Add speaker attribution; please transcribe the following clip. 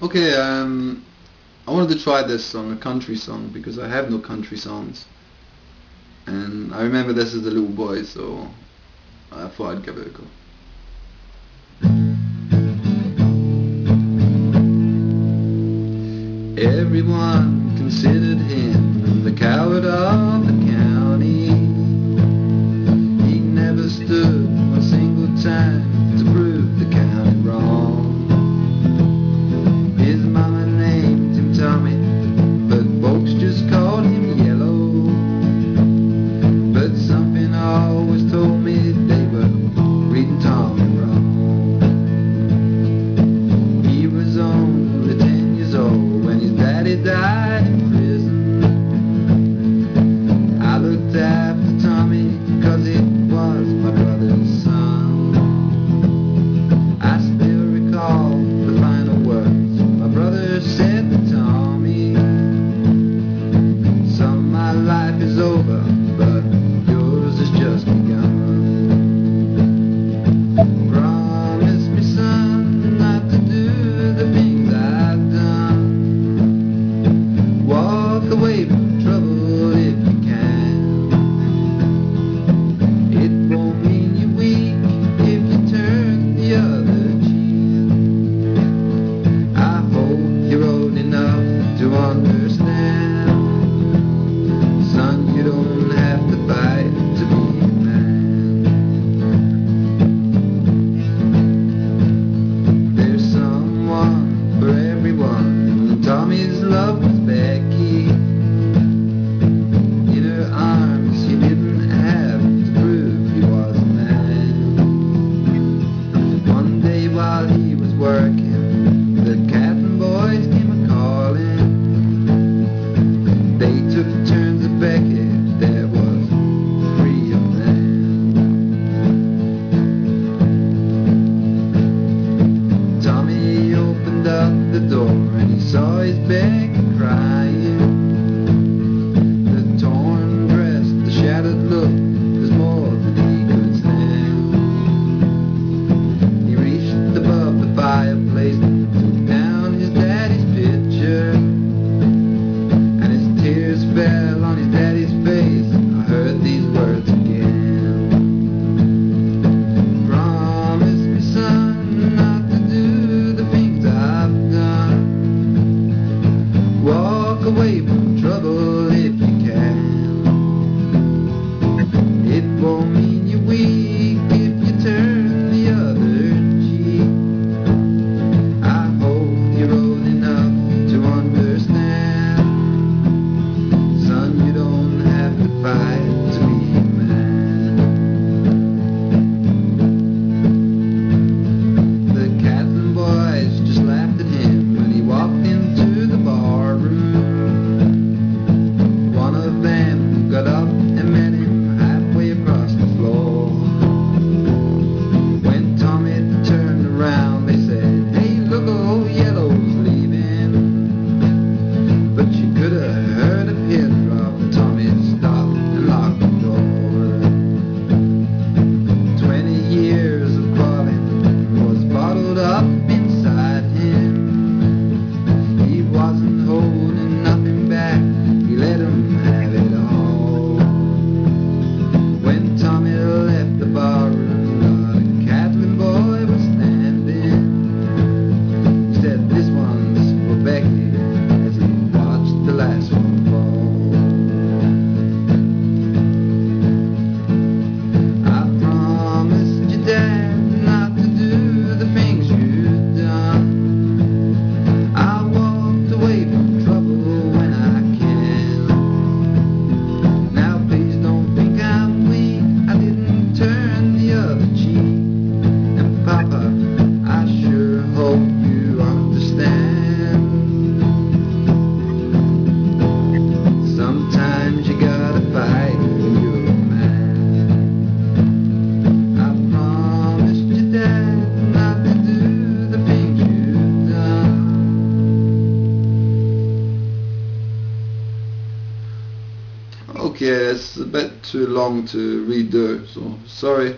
Speaker 1: Okay, I wanted to try this song, a country song, because I have no country songs. And I remember this as a little boy, so I thought I'd give it a go. Everyone considered him the coward of the county. He never stood one single time to prove the county wrong. His mama named him Tommy, but folks just called him Yellow. But something always told me they were reading Tommy wrong. He was only 10 years old when his daddy died in prison. I looked after Tommy 'cause it was my brother's son. I still recall the final words my brother said to Tommy. Some of my life is over, but yours has just begun. Promise me, son, not to do the things I've done. Walk away from trouble if you can. It won't mean you're weak if you turn the other cheek. I hope you're old enough to understand. Son, you don't have to fight to be a man. There's someone for everyone, and Tommy's love was Becky. In her arms he didn't have to prove he was a man. One day while he was working, the Catlin boys came a-calling. They took turns at Becky, there was 3 of them. Tommy opened up the door and he saw his Becky crying. The torn dress, the shattered look, was more than he could stand. He reached above the fireplace, took down his daddy's picture, and his tears fell on his daddy's face. I heard these words again. Promise me, son, not to do the things I've done. Walk away from trouble if you can. It won't mean you're weak if you turn the other cheek. I hope you're old enough to understand. Son, you don't have to fight to be a man. The Catlin boys just laughed at him when he walked into the bar room. One of them got up and met him halfway across the floor. When Tommy turned around, they said, "Hey, look, old Yellow's leaving." But you could have heard a pin drop. Tommy stopped and locked the door. 20 years of falling was bottled up inside him. He wasn't holding nothing back, he let him have it all. When Tommy left the barroom, the Catlin boy was standing. He said, "This one's for Becky," as he watched the last one fall. I promised your dad not to do the things you've done. I walked away from trouble when I can. Now please don't think I'm weak, I didn't turn the other cheek. And Papa, I sure hope you understand. Sometimes you gotta fight when you're a man. I promised your dad not to do the things you've done. Okay, it's a bit too long to redo, so sorry.